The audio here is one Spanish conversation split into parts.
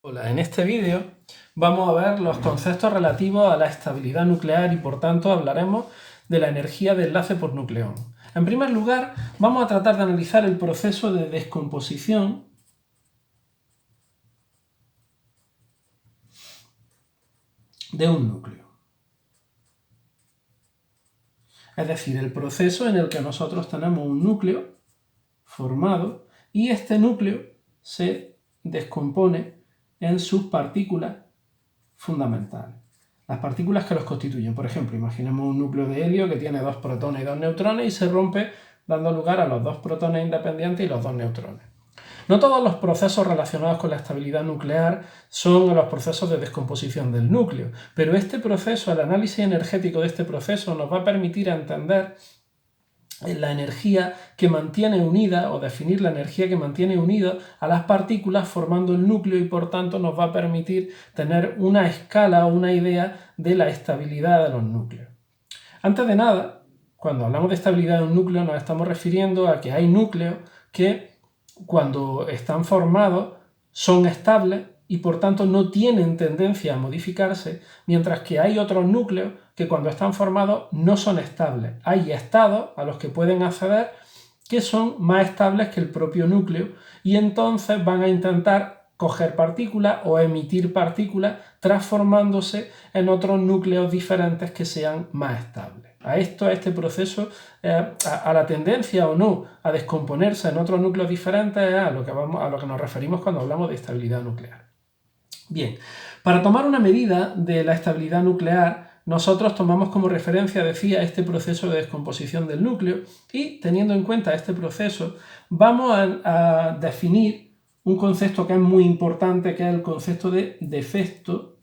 Hola, en este vídeo vamos a ver los conceptos relativos a la estabilidad nuclear y por tanto hablaremos de la energía de enlace por nucleón. En primer lugar, vamos a tratar de analizar el proceso de descomposición de un núcleo. Es decir, el proceso en el que nosotros tenemos un núcleo formado y este núcleo se descompone en sus partículas fundamentales. Las partículas que los constituyen. Por ejemplo, imaginemos un núcleo de helio que tiene 2 protones y 2 neutrones y se rompe dando lugar a los 2 protones independientes y los 2 neutrones. No todos los procesos relacionados con la estabilidad nuclear son los procesos de descomposición del núcleo, pero este proceso, el análisis energético de este proceso nos va a permitir entender la energía que mantiene unida o definir la energía que mantiene unida a las partículas formando el núcleo y por tanto nos va a permitir tener una escala o una idea de la estabilidad de los núcleos. Antes de nada, cuando hablamos de estabilidad de un núcleo nos estamos refiriendo a que hay núcleos que cuando están formados son estables y por tanto no tienen tendencia a modificarse, mientras que hay otros núcleos que cuando están formados no son estables. Hay estados a los que pueden acceder que son más estables que el propio núcleo y entonces van a intentar coger partículas o emitir partículas transformándose en otros núcleos diferentes que sean más estables. A este proceso, a la tendencia o no a descomponerse en otros núcleos diferentes es a lo que nos referimos cuando hablamos de estabilidad nuclear. Bien, para tomar una medida de la estabilidad nuclear, nosotros tomamos como referencia, decía, este proceso de descomposición del núcleo y, teniendo en cuenta este proceso, vamos a definir un concepto que es muy importante, que es el concepto de defecto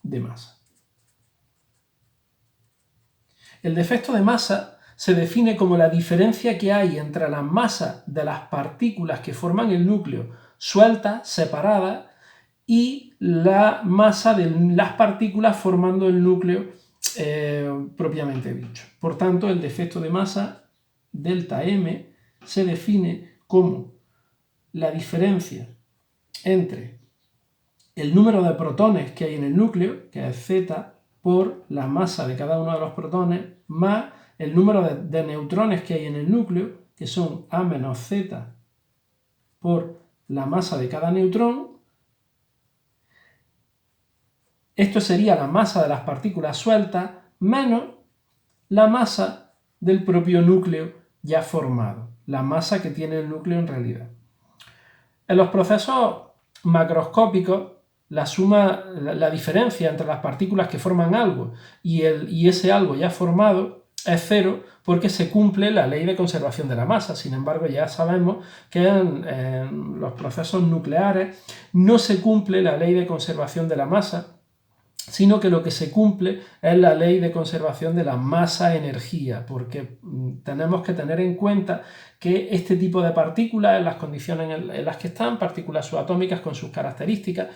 de masa. El defecto de masa se define como la diferencia que hay entre la masa de las partículas que forman el núcleo sueltas, separadas, y la masa de las partículas formando el núcleo propiamente dicho. Por tanto, el defecto de masa, delta M, se define como la diferencia entre el número de protones que hay en el núcleo, que es Z, por la masa de cada uno de los protones, más el número de neutrones que hay en el núcleo, que son A menos Z por la masa de cada neutrón. Esto sería la masa de las partículas sueltas menos la masa del propio núcleo ya formado, la masa que tiene el núcleo en realidad. En los procesos macroscópicos, la diferencia entre las partículas que forman algo y ese algo ya formado es cero porque se cumple la ley de conservación de la masa. Sin embargo, ya sabemos que en los procesos nucleares no se cumple la ley de conservación de la masa, sino que lo que se cumple es la ley de conservación de la masa-energía, porque tenemos que tener en cuenta que este tipo de partículas, en las condiciones en las que están, partículas subatómicas con sus características,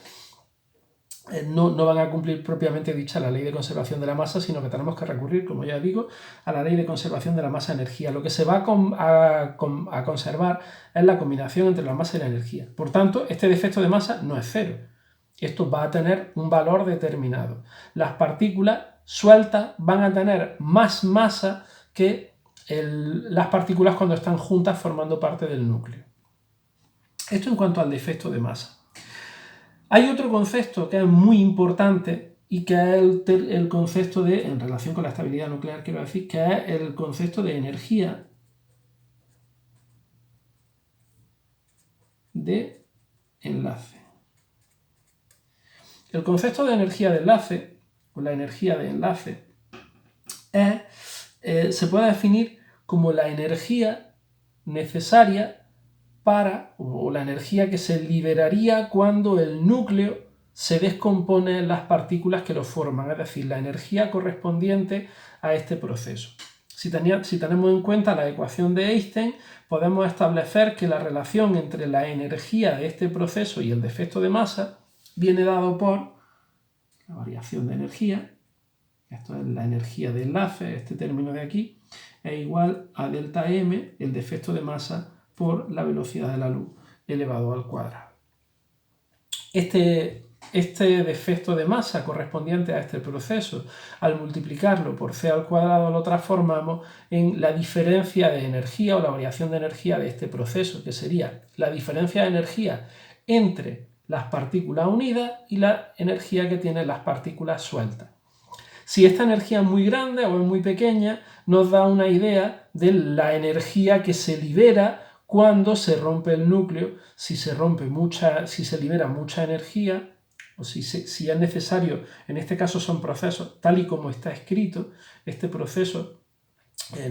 no van a cumplir propiamente dicha la ley de conservación de la masa, sino que tenemos que recurrir, como ya digo, a la ley de conservación de la masa-energía. Lo que se va a conservar es la combinación entre la masa y la energía. Por tanto, este defecto de masa no es cero. Esto va a tener un valor determinado. Las partículas sueltas van a tener más masa que las partículas cuando están juntas formando parte del núcleo. Esto en cuanto al defecto de masa. Hay otro concepto que es muy importante y que es el concepto de, en relación con la estabilidad nuclear, quiero decir, que es el concepto de energía de enlace. El concepto de energía de enlace, o la energía de enlace, se puede definir como la energía necesaria para, o la energía que se liberaría cuando el núcleo se descompone en las partículas que lo forman, es decir, la energía correspondiente a este proceso. Si tenemos en cuenta la ecuación de Einstein, podemos establecer que la relación entre la energía de este proceso y el defecto de masa viene dado por la variación de energía, esto es la energía de enlace, este término de aquí, es igual a delta M, el defecto de masa, por la velocidad de la luz elevado al cuadrado. este defecto de masa correspondiente a este proceso, al multiplicarlo por c al cuadrado, lo transformamos en la diferencia de energía o la variación de energía de este proceso, que sería la diferencia de energía entre las partículas unidas y la energía que tienen las partículas sueltas. Si esta energía es muy grande o es muy pequeña, nos da una idea de la energía que se libera cuando se rompe el núcleo. Si se libera mucha energía, o si es necesario, en este caso son procesos, tal y como está escrito, este proceso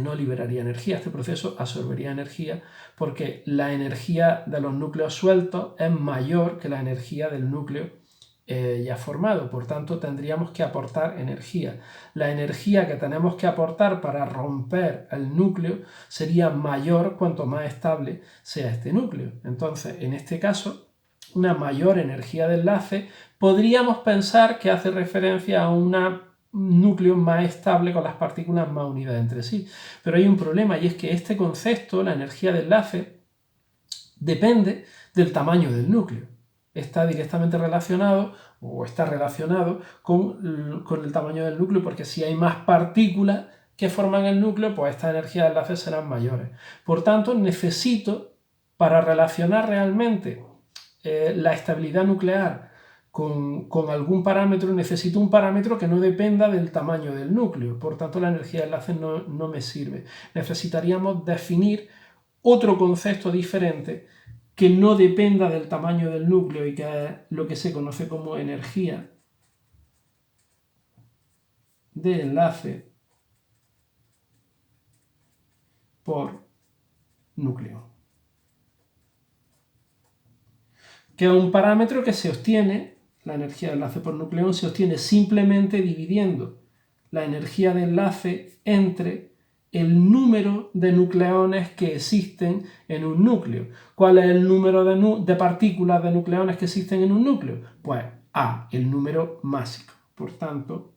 no liberaría energía, este proceso absorbería energía, porque la energía de los núcleos sueltos es mayor que la energía del núcleo ya formado. Por tanto, tendríamos que aportar energía. La energía que tenemos que aportar para romper el núcleo sería mayor cuanto más estable sea este núcleo. Entonces, en este caso, una mayor energía de enlace, podríamos pensar que hace referencia a un núcleo más estable con las partículas más unidas entre sí. Pero hay un problema, y es que este concepto, la energía de enlace, depende del tamaño del núcleo. Está directamente relacionado o está relacionado con el tamaño del núcleo, porque si hay más partículas que forman el núcleo, pues estas energías de enlace serán mayores. Por tanto, necesito, para relacionar realmente la estabilidad nuclear con algún parámetro, necesito un parámetro que no dependa del tamaño del núcleo. Por tanto, la energía de enlace no me sirve. Necesitaríamos definir otro concepto diferente que no dependa del tamaño del núcleo y que es lo que se conoce como energía de enlace por núcleo, que es un parámetro que se obtiene, la energía de enlace por núcleo se obtiene simplemente dividiendo la energía de enlace entre el número de nucleones que existen en un núcleo. ¿Cuál es el número de partículas de nucleones que existen en un núcleo? Pues A, el número másico. Por tanto,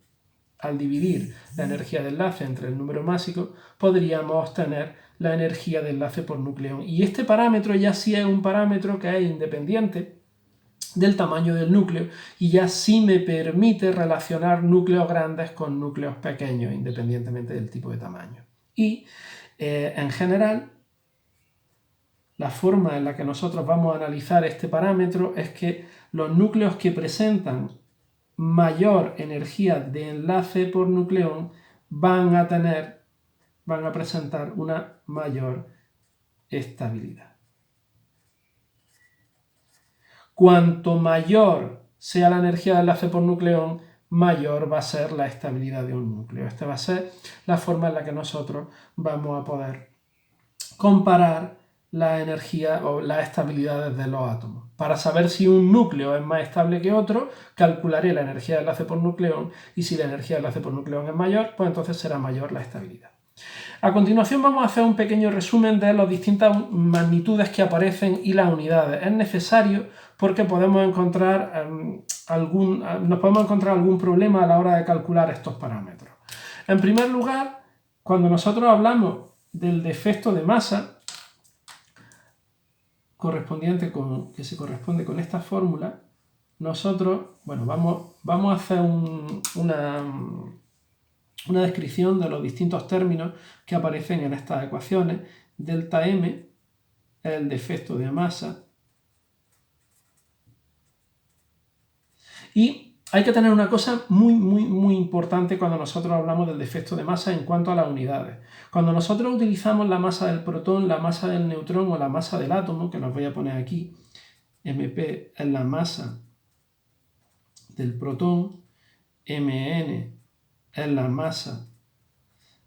al dividir la energía de enlace entre el número másico, podríamos obtener la energía de enlace por nucleón. Y este parámetro ya sí es un parámetro que es independiente del tamaño del núcleo y ya sí me permite relacionar núcleos grandes con núcleos pequeños, independientemente del tipo de tamaño. Y en general, la forma en la que nosotros vamos a analizar este parámetro es que los núcleos que presentan mayor energía de enlace por nucleón van a presentar una mayor estabilidad. Cuanto mayor sea la energía de enlace por nucleón, mayor va a ser la estabilidad de un núcleo. Esta va a ser la forma en la que nosotros vamos a poder comparar la energía o las estabilidades de los átomos. Para saber si un núcleo es más estable que otro, calcularé la energía de enlace por nucleón, y si la energía de enlace por nucleón es mayor, pues entonces será mayor la estabilidad. A continuación vamos a hacer un pequeño resumen de las distintas magnitudes que aparecen y las unidades. Es necesario porque nos podemos encontrar algún problema a la hora de calcular estos parámetros. En primer lugar, cuando nosotros hablamos del defecto de masa, que se corresponde con esta fórmula, nosotros, vamos a hacer una descripción de los distintos términos que aparecen en estas ecuaciones. Delta M es el defecto de masa. Y hay que tener una cosa muy importante cuando nosotros hablamos del defecto de masa en cuanto a las unidades. Cuando nosotros utilizamos la masa del protón, la masa del neutrón o la masa del átomo, que nos voy a poner aquí, MP es la masa del protón, Mn es la masa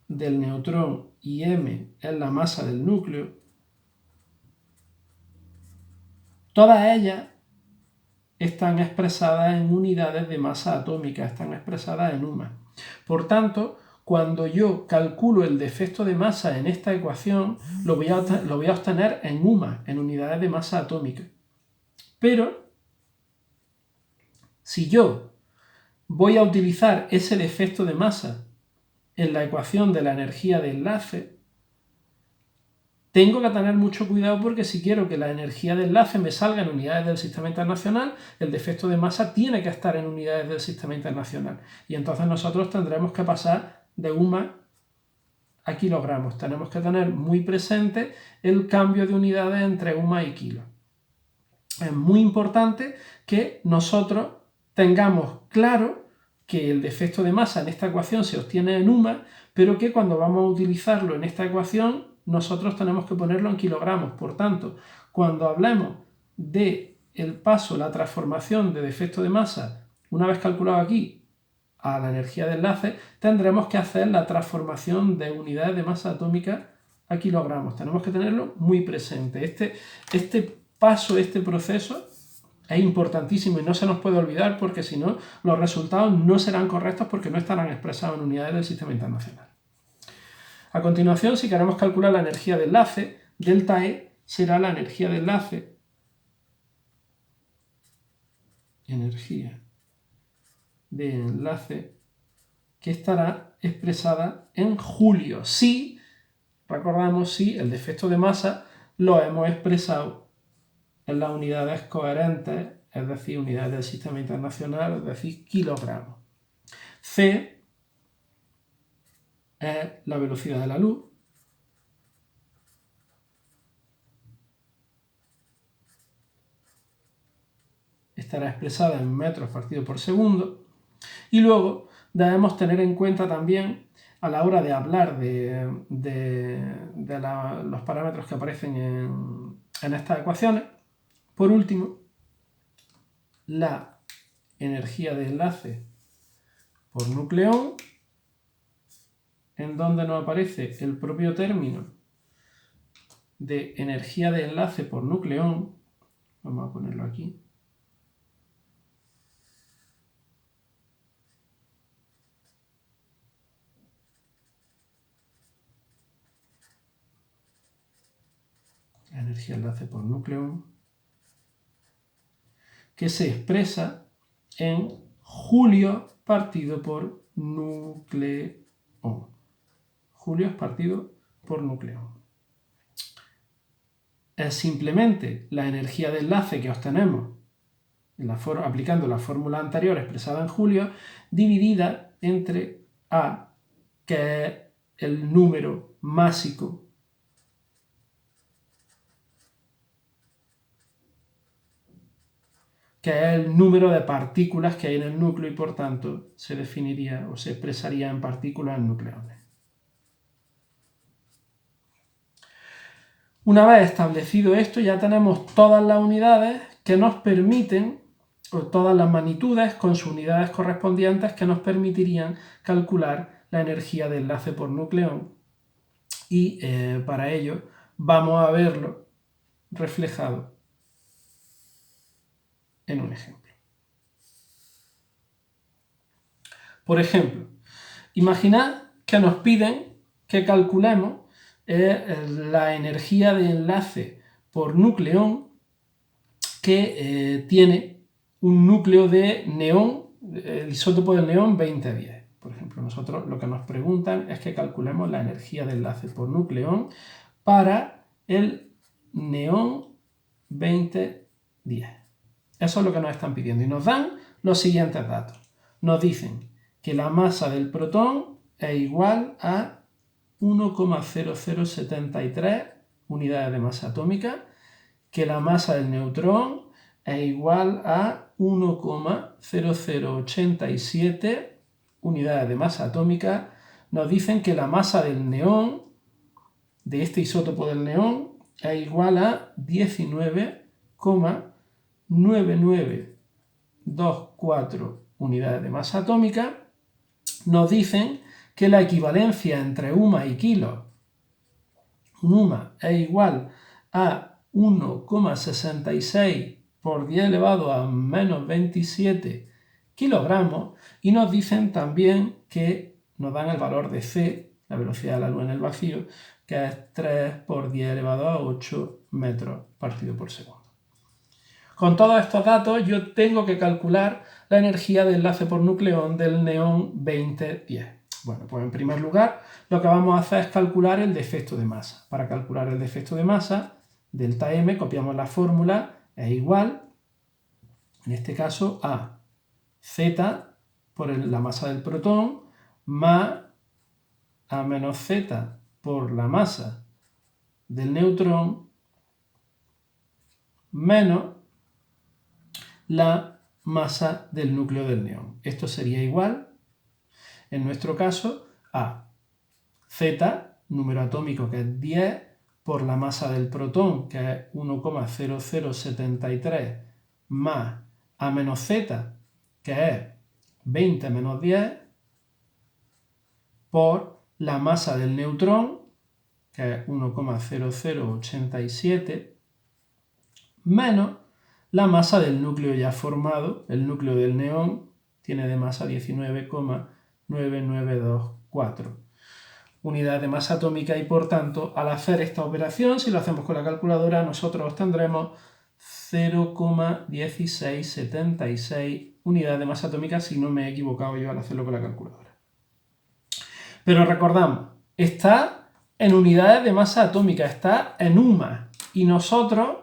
del neutrón y M es la masa del núcleo, todas ellas están expresadas en unidades de masa atómica, están expresadas en UMA. Por tanto, cuando yo calculo el defecto de masa en esta ecuación, lo voy a obtener en UMA, en unidades de masa atómica. Pero, si yo voy a utilizar ese defecto de masa en la ecuación de la energía de enlace, tengo que tener mucho cuidado porque si quiero que la energía de enlace me salga en unidades del sistema internacional, el defecto de masa tiene que estar en unidades del sistema internacional. Y entonces nosotros tendremos que pasar de UMA a kilogramos. Tenemos que tener muy presente el cambio de unidades entre UMA y kilo. Es muy importante que nosotros tengamos claro que el defecto de masa en esta ecuación se obtiene en UMA, pero que cuando vamos a utilizarlo en esta ecuación nosotros tenemos que ponerlo en kilogramos. Por tanto, cuando hablemos de el paso, la transformación de defecto de masa, una vez calculado aquí, a la energía de enlace, tendremos que hacer la transformación de unidades de masa atómica a kilogramos. Tenemos que tenerlo muy presente. Este paso, este proceso es importantísimo y no se nos puede olvidar porque si no, los resultados no serán correctos porque no estarán expresados en unidades del sistema internacional. A continuación, si queremos calcular la energía de enlace, delta E será la energía de enlace, que estará expresada en julio. Si, recordamos, si el defecto de masa lo hemos expresado en las unidades coherentes, es decir, unidades del sistema internacional, es decir, kilogramos. C es la velocidad de la luz. Estará expresada en metros partido por segundo. Y luego debemos tener en cuenta también, a la hora de hablar de los parámetros que aparecen en estas ecuaciones, por último, la energía de enlace por nucleón, en donde nos aparece el propio término de energía de enlace por nucleón. Vamos a ponerlo aquí. La energía de enlace por nucleón, que se expresa en julio partido por nucleón. Julio es partido por nucleón. Es simplemente la energía de enlace que obtenemos aplicando la fórmula anterior expresada en julio, dividida entre A, que es el número másico que es el número de partículas que hay en el núcleo y por tanto se definiría o se expresaría en partículas en nucleones. Una vez establecido esto, ya tenemos todas las unidades que nos permiten, o todas las magnitudes con sus unidades correspondientes que nos permitirían calcular la energía de enlace por nucleón. Y para ello vamos a verlo reflejado en un ejemplo. Por ejemplo, imaginad que nos piden que calculemos la energía de enlace por nucleón que tiene un núcleo de neón, el isótopo del neón 2010. Por ejemplo, nosotros lo que nos preguntan es que calculemos la energía de enlace por nucleón para el neón 2010. Eso es lo que nos están pidiendo y nos dan los siguientes datos. Nos dicen que la masa del protón es igual a 1,0073 unidades de masa atómica, que la masa del neutrón es igual a 1,0087 unidades de masa atómica. Nos dicen que la masa del neón, de este isótopo del neón, es igual a 19,9924 unidades de masa atómica. Nos dicen que la equivalencia entre UMA y kilo, un UMA es igual a 1,66 por 10 elevado a menos 27 kilogramos, y nos dicen también que nos dan el valor de C, la velocidad de la luz en el vacío, que es 3 por 10 elevado a 8 metros partido por segundo. Con todos estos datos yo tengo que calcular la energía de enlace por nucleón del neón 2010. Bueno, pues en primer lugar lo que vamos a hacer es calcular el defecto de masa. Para calcular el defecto de masa, delta M, copiamos la fórmula, es igual, en este caso, a Z por la masa del protón más A menos Z por la masa del neutrón menos la masa del núcleo del neón. Esto sería igual, en nuestro caso, a Z, número atómico que es 10, por la masa del protón, que es 1,0073, más A menos Z, que es 20 menos 10, por la masa del neutrón, que es 1,0087, menos la masa del núcleo ya formado. El núcleo del neón tiene de masa 19,9924 unidades de masa atómica y por tanto al hacer esta operación, si lo hacemos con la calculadora, nosotros obtendremos 0,1676 unidades de masa atómica si no me he equivocado yo al hacerlo con la calculadora. Pero recordamos, está en unidades de masa atómica, está en UMA y nosotros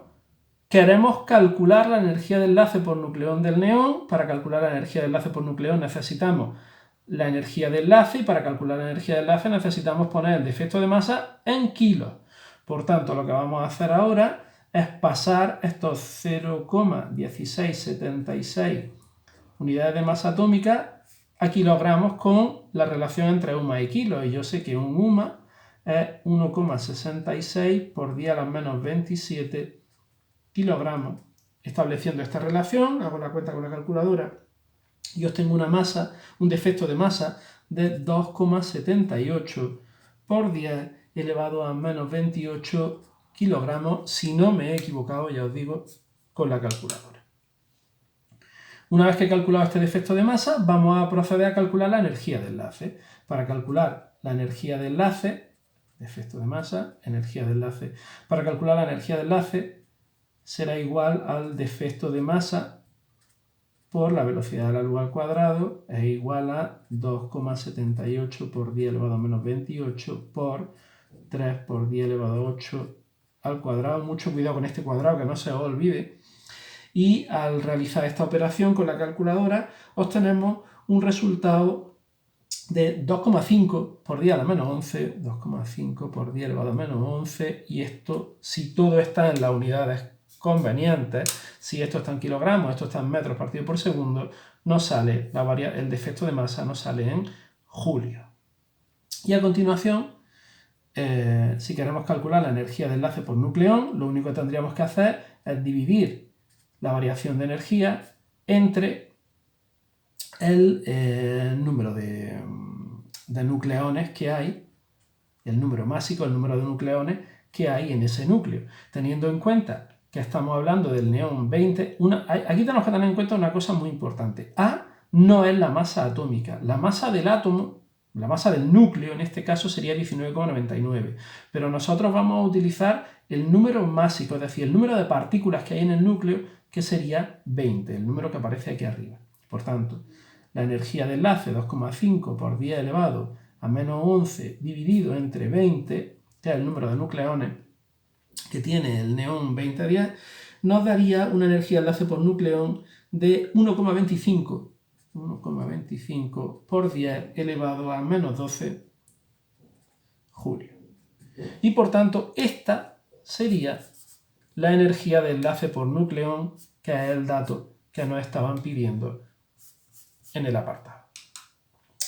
queremos calcular la energía de enlace por nucleón del neón. Para calcular la energía de enlace por nucleón necesitamos la energía de enlace y para calcular la energía de enlace necesitamos poner el defecto de masa en kilos. Por tanto, lo que vamos a hacer ahora es pasar estos 0,1676 unidades de masa atómica a kilogramos con la relación entre UMA y kilos. Y yo sé que un UMA es 1,66 por 10 a la menos 27 kilogramos. Estableciendo esta relación, hago la cuenta con la calculadora y obtengo una masa, un defecto de masa de 2,78 por 10 elevado a menos 28 kilogramos, si no me he equivocado, ya os digo, con la calculadora. Una vez que he calculado este defecto de masa, vamos a proceder a calcular la energía de enlace. Para calcular la energía de enlace, defecto de masa, energía de enlace. Para calcular la energía de enlace será igual al defecto de masa por la velocidad de la luz al cuadrado, es igual a 2,78 por 10 elevado a menos 28 por 3 por 10 elevado a 8 al cuadrado. Mucho cuidado con este cuadrado, que no se os olvide. Y al realizar esta operación con la calculadora, obtenemos un resultado de 2,5 por 10 a la menos 11, 2,5 por 10 elevado a menos 11, y esto, si todo está en las unidades convenientes, si esto está en kilogramos, esto está en metros partido por segundo, nos sale el defecto de masa, nos sale en julios. Y a continuación, si queremos calcular la energía de enlace por nucleón, lo único que tendríamos que hacer es dividir la variación de energía entre el número de nucleones que hay, el número másico, el número de nucleones que hay en ese núcleo, teniendo en cuenta que estamos hablando del neón 20, aquí tenemos que tener en cuenta una cosa muy importante. A no es la masa atómica. La masa del átomo, la masa del núcleo en este caso sería 19,99. Pero nosotros vamos a utilizar el número másico, es decir, el número de partículas que hay en el núcleo, que sería 20, el número que aparece aquí arriba. Por tanto, la energía de enlace, 2,5 por 10 elevado a menos 11 dividido entre 20, que es el número de nucleones que tiene el neón 2010, nos daría una energía de enlace por nucleón de 1,25 por 10 elevado a menos 12 julio. Y por tanto, esta sería la energía de enlace por nucleón, que es el dato que nos estaban pidiendo en el apartado.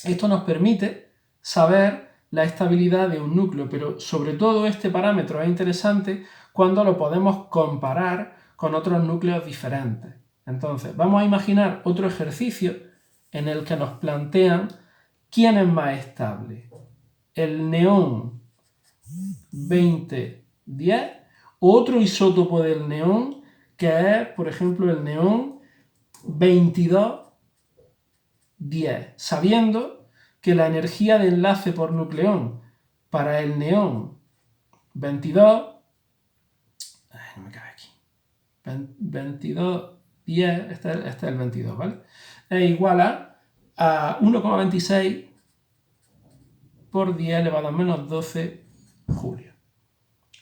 Esto nos permite saber la estabilidad de un núcleo, pero sobre todo este parámetro es interesante cuando lo podemos comparar con otros núcleos diferentes. Entonces, vamos a imaginar otro ejercicio en el que nos plantean quién es más estable, el neón 2010 o otro isótopo del neón que es, por ejemplo, el neón 2210, sabiendo que la energía de enlace por nucleón para el neón 22, no me cabe aquí, 2210, este es el 22, ¿vale? Es igual a 1,26 por 10 elevado a menos 12 julios.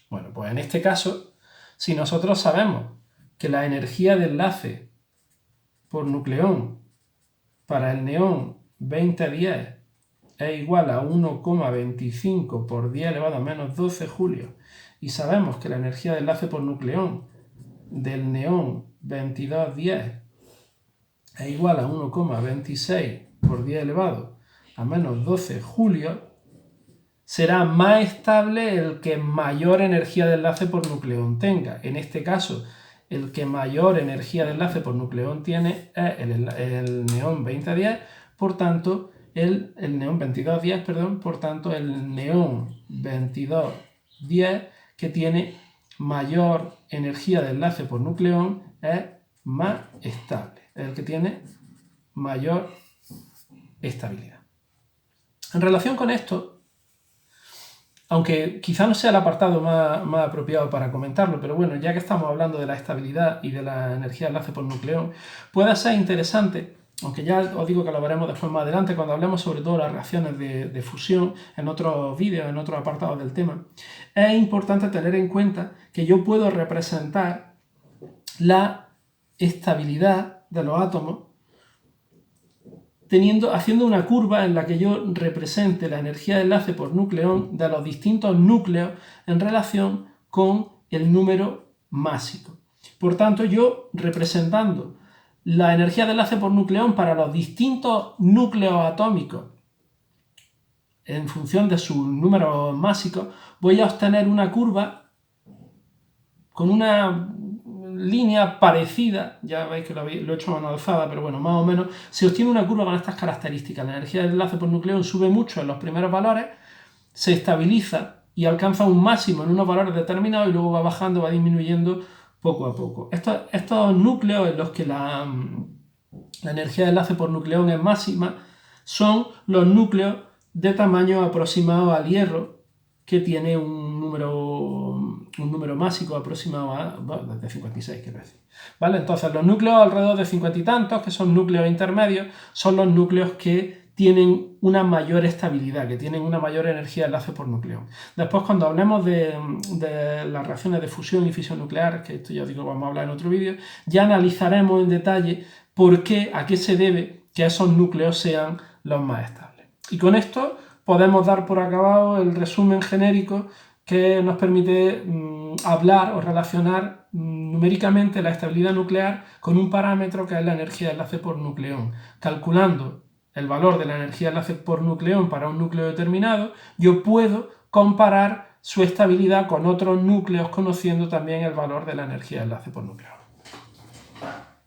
Bueno, pues en este caso, si nosotros sabemos que la energía de enlace por nucleón para el neón 2010 es igual a 1,25 por 10 elevado a menos 12 julios, y sabemos que la energía de enlace por nucleón del neón 2210 es igual a 1,26 por 10 elevado a menos 12 julios, será más estable el que mayor energía de enlace por nucleón tenga. En este caso, el que mayor energía de enlace por nucleón tiene es el neón 2010, por tanto, el neón 2210, perdón, por tanto, el neón 2210 que tiene mayor energía de enlace por nucleón es más estable, es el que tiene mayor estabilidad. En relación con esto, aunque quizá no sea el apartado más apropiado para comentarlo, pero bueno, ya que estamos hablando de la estabilidad y de la energía de enlace por nucleón, puede ser interesante, aunque ya os digo que lo veremos después más adelante, cuando hablemos sobre todo de las reacciones de fusión en otros vídeos, en otros apartados del tema, es importante tener en cuenta que yo puedo representar la estabilidad de los átomos haciendo una curva en la que yo represente la energía de enlace por nucleón de los distintos núcleos en relación con el número másico. Por tanto, yo representando la energía de enlace por nucleón para los distintos núcleos atómicos en función de sus números másicos, voy a obtener una curva con una línea parecida, ya veis que lo he hecho a mano alzada, pero bueno, más o menos, se obtiene una curva con estas características. La energía del enlace por nucleón sube mucho en los primeros valores, se estabiliza y alcanza un máximo en unos valores determinados y luego va bajando, va disminuyendo poco a poco. Estos núcleos en los que la energía de enlace por nucleón es máxima son los núcleos de tamaño aproximado al hierro, que tiene un número másico aproximado a de 56, quiero decir. ¿Vale? Entonces, los núcleos alrededor de 50 y tantos, que son núcleos intermedios, son los núcleos que tienen una mayor estabilidad, que tienen una mayor energía de enlace por nucleón. Después, cuando hablemos de las reacciones de fusión y fisión nuclear, que esto ya os digo vamos a hablar en otro vídeo, ya analizaremos en detalle a qué se debe que esos núcleos sean los más estables. Y con esto podemos dar por acabado el resumen genérico que nos permite hablar o relacionar numéricamente la estabilidad nuclear con un parámetro que es la energía de enlace por nucleón. Calculando el valor de la energía de enlace por nucleón para un núcleo determinado, yo puedo comparar su estabilidad con otros núcleos conociendo también el valor de la energía de enlace por nucleón.